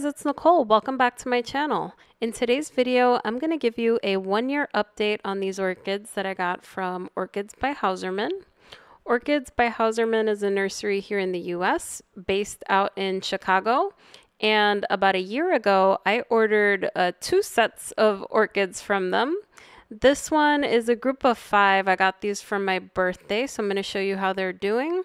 guys, it's Nicole. Welcome back to my channel. In today's video, I'm going to give you a 1-year update on these orchids that I got from Orchids by Hauserman. Orchids by Hauserman is a nursery here in the US, based out in Chicago. And about a year ago, I ordered 2 sets of orchids from them. This one is a group of 5. I got these from my birthday, so I'm going to show you how they're doing.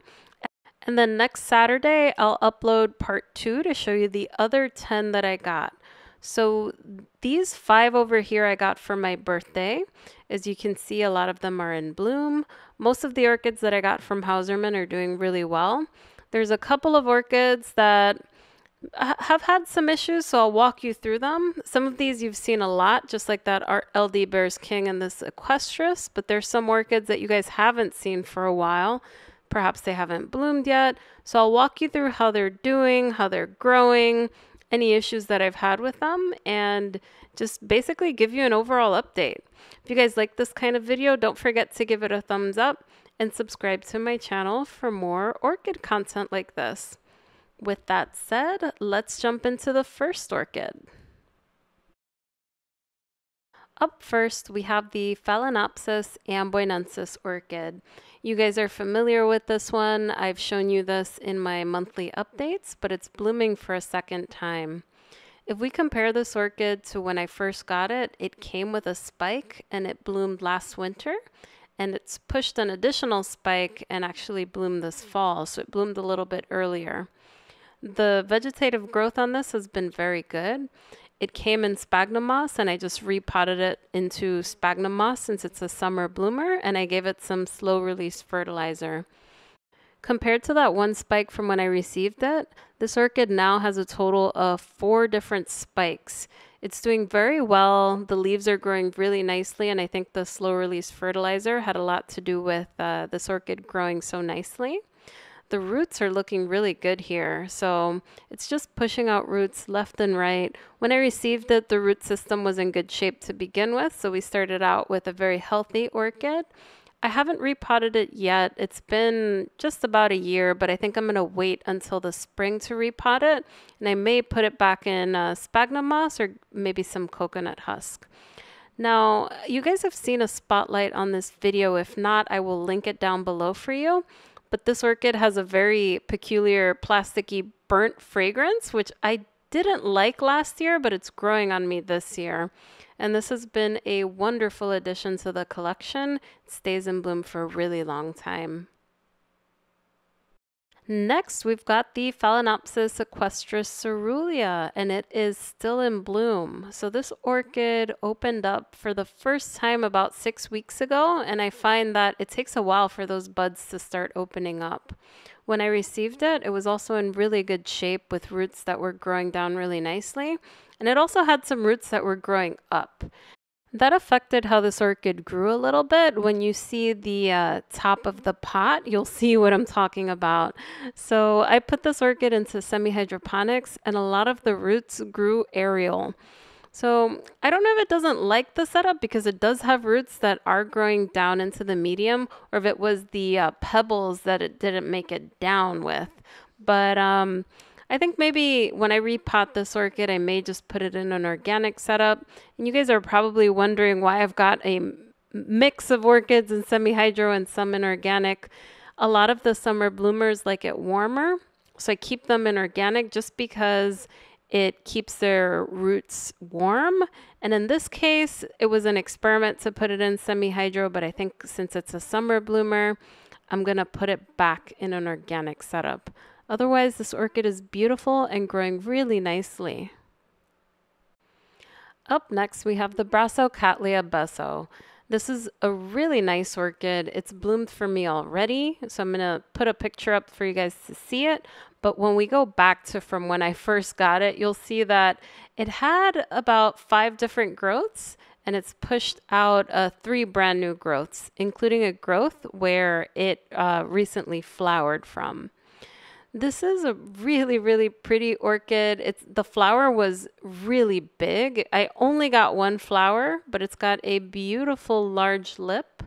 And then next Saturday, I'll upload part 2 to show you the other 10 that I got. So these 5 over here I got for my birthday. As you can see, a lot of them are in bloom. Most of the orchids that I got from Hauserman are doing really well. There's a couple of orchids that have had some issues, so I'll walk you through them. Some of these you've seen a lot, just like that LD Bears King and this Equestris, but there's some orchids that you guys haven't seen for a while. Perhaps they haven't bloomed yet. So I'll walk you through how they're doing, how they're growing, any issues that I've had with them, and just basically give you an overall update. If you guys like this kind of video, don't forget to give it a thumbs up and subscribe to my channel for more orchid content like this. With that said, let's jump into the first orchid. Up first, we have the Phalaenopsis Amboinensis orchid. You guys are familiar with this one. I've shown you this in my monthly updates, but it's blooming for a second time. If we compare this orchid to when I first got it, it came with a spike and it bloomed last winter, and it's pushed an additional spike and actually bloomed this fall, so it bloomed a little bit earlier. The vegetative growth on this has been very good. It came in sphagnum moss, and I just repotted it into sphagnum moss since it's a summer bloomer, and I gave it some slow-release fertilizer. Compared to that one spike from when I received it, this orchid now has a total of 4 different spikes. It's doing very well. The leaves are growing really nicely, and I think the slow-release fertilizer had a lot to do with this orchid growing so nicely. The roots are looking really good here, so it's just pushing out roots left and right. When I received it, the root system was in good shape to begin with, so we started out with a very healthy orchid. I haven't repotted it yet. It's been just about a year, but I think I'm going to wait until the spring to repot it, and I may put it back in sphagnum moss or maybe some coconut husk. Now, you guys have seen a spotlight on this video. If not, I will link it down below for you. But this orchid has a very peculiar plasticky burnt fragrance, which I didn't like last year, but it's growing on me this year. And this has been a wonderful addition to the collection. It stays in bloom for a really long time. Next, we've got the Phalaenopsis Equestris Coerulea, and it is still in bloom. So this orchid opened up for the first time about 6 weeks ago, and I find that it takes a while for those buds to start opening up. When I received it, it was also in really good shape with roots that were growing down really nicely, and it also had some roots that were growing up. That affected how this orchid grew a little bit. When you see the top of the pot, you'll see what I'm talking about. So I put this orchid into semi-hydroponics, and a lot of the roots grew aerial. So I don't know if it doesn't like the setup because it does have roots that are growing down into the medium, or if it was the pebbles that it didn't make it down with. But I think maybe when I repot this orchid, I may just put it in an organic setup. And you guys are probably wondering why I've got a mix of orchids in semi-hydro and some in organic. A lot of the summer bloomers like it warmer, so I keep them in organic just because it keeps their roots warm. And in this case, it was an experiment to put it in semi-hydro, but I think since it's a summer bloomer, I'm going to put it back in an organic setup. Otherwise, this orchid is beautiful and growing really nicely. Up next, we have the Brassicatlia Bessho. This is a really nice orchid. It's bloomed for me already, so I'm going to put a picture up for you guys to see it. But when we go back to from when I first got it, you'll see that it had about 5 different growths, and it's pushed out 3 brand new growths, including a growth where it recently flowered from. This is a really, really pretty orchid. The flower was really big. I only got 1 flower, but it's got a beautiful large lip.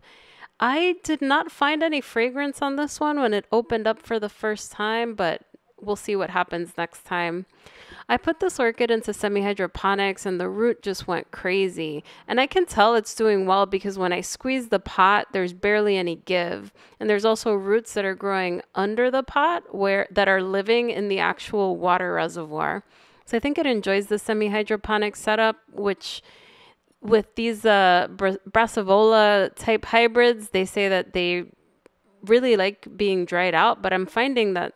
I did not find any fragrance on this one when it opened up for the first time, but we'll see what happens next time. I put this orchid into semi-hydroponics and the root just went crazy. And I can tell it's doing well because when I squeeze the pot, there's barely any give. And there's also roots that are growing under the pot that are living in the actual water reservoir. So I think it enjoys the semi-hydroponic setup, which with these Brassivola type hybrids, they say that they really like being dried out, but I'm finding that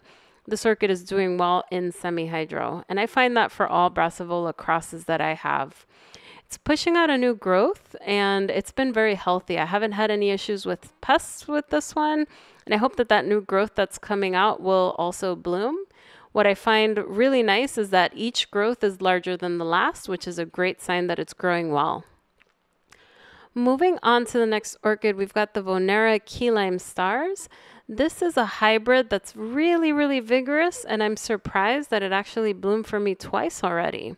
this orchid is doing well in semi-hydro. And I find that for all Brassivola crosses that I have. It's pushing out a new growth and it's been very healthy. I haven't had any issues with pests with this one. And I hope that that new growth that's coming out will also bloom. What I find really nice is that each growth is larger than the last, which is a great sign that it's growing well. Moving on to the next orchid, we've got the Vaughnara Key Lime Stars. This is a hybrid that's really, really vigorous, and I'm surprised that it actually bloomed for me twice already.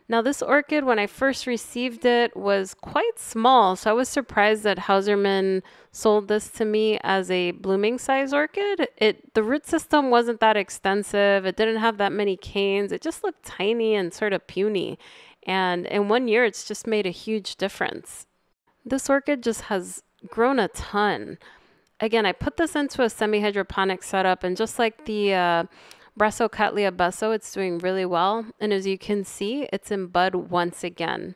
Now, this orchid, when I first received it, was quite small, so I was surprised that Hauserman sold this to me as a blooming size orchid. The root system wasn't that extensive. It didn't have that many canes. It just looked tiny and sort of puny. And in 1 year, it's just made a huge difference. This orchid just has grown a ton. Again, I put this into a semi-hydroponic setup, and just like the Brassicatlia Bessho, it's doing really well. And as you can see, it's in bud once again.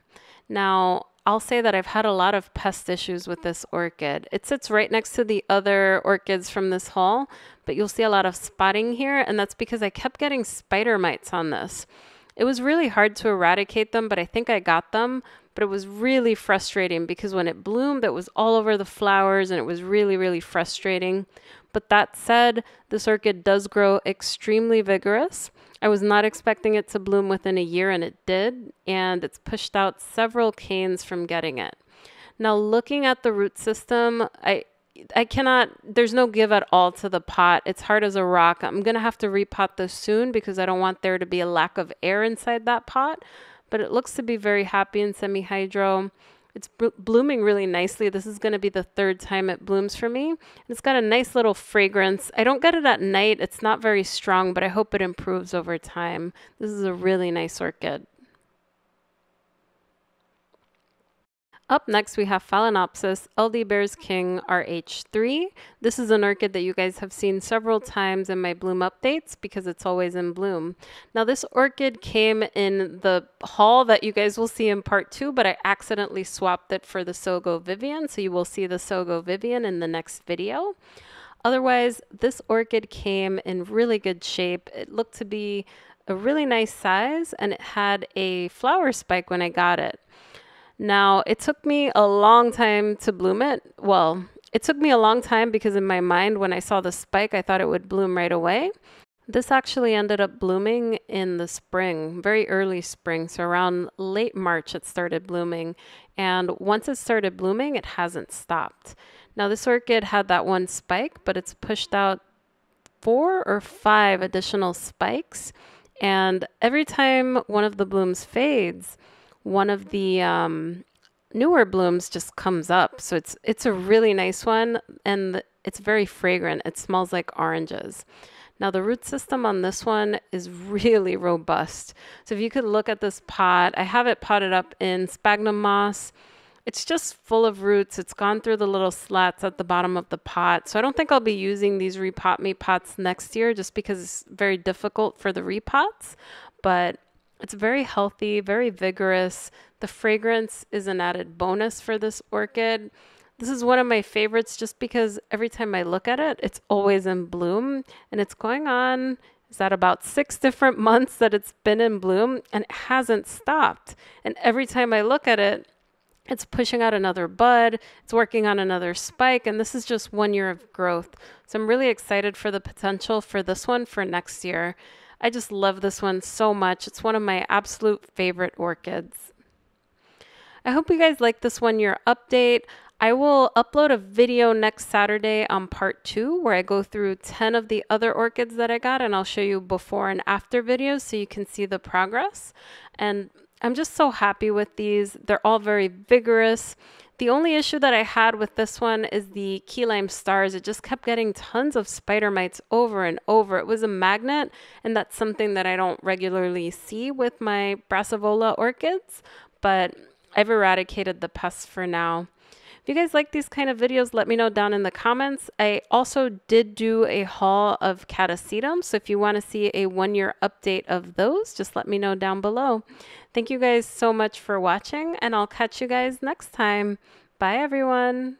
Now, I'll say that I've had a lot of pest issues with this orchid. It sits right next to the other orchids from this haul, but you'll see a lot of spotting here, and that's because I kept getting spider mites on this. It was really hard to eradicate them, but I think I got them. But it was really frustrating because when it bloomed, it was all over the flowers and it was really, really frustrating. But that said, this orchid does grow extremely vigorous. I was not expecting it to bloom within a year, and it did. And it's pushed out several canes from getting it. Now, looking at the root system, there's no give at all to the pot. It's hard as a rock. I'm going to have to repot this soon because I don't want there to be a lack of air inside that pot. But it looks to be very happy in semi-hydro. It's blooming really nicely. This is going to be the 3rd time it blooms for me. It's got a nice little fragrance. I don't get it at night. It's not very strong, but I hope it improves over time. This is a really nice orchid. Up next, we have Phalaenopsis LD Bears King RH3. This is an orchid that you guys have seen several times in my bloom updates because it's always in bloom. Now, this orchid came in the haul that you guys will see in part 2, but I accidentally swapped it for the Sogo Vivian, so you will see the Sogo Vivian in the next video. Otherwise, this orchid came in really good shape. It looked to be a really nice size, and it had a flower spike when I got it. Now, it took me a long time to bloom it. Well, it took me a long time because in my mind, when I saw the spike, I thought it would bloom right away. This actually ended up blooming in the spring, very early spring. So around late March, it started blooming. And once it started blooming, it hasn't stopped. Now, this orchid had that one spike, but it's pushed out 4 or 5 additional spikes. And every time one of the blooms fades, one of the newer blooms just comes up. So it's a really nice one, and it's very fragrant. It smells like oranges. Now, the root system on this one is really robust. So if you could look at this pot, I have it potted up in sphagnum moss. It's just full of roots. It's gone through the little slats at the bottom of the pot. So I don't think I'll be using these repot me pots next year just because it's very difficult for the repots. But it's very healthy, very vigorous. The fragrance is an added bonus for this orchid. This is one of my favorites just because every time I look at it, it's always in bloom. And it's going on, is that about 6 different months that it's been in bloom, and it hasn't stopped. And every time I look at it, it's pushing out another bud, it's working on another spike, and this is just 1 year of growth. So I'm really excited for the potential for this one for next year. I just love this one so much. It's one of my absolute favorite orchids. I hope you guys like this 1 year update. I will upload a video next Saturday on part 2 where I go through 10 of the other orchids that I got, and I'll show you before and after videos so you can see the progress. And I'm just so happy with these. They're all very vigorous. The only issue that I had with this one is the key lime stars. It just kept getting tons of spider mites over and over. It was a magnet, and that's something that I don't regularly see with my Brassivola orchids, but I've eradicated the pests for now. If you guys like these kind of videos, let me know down in the comments. I also did do a haul of catasetum, so if you want to see a 1-year update of those, just let me know down below. Thank you guys so much for watching, and I'll catch you guys next time. Bye, everyone.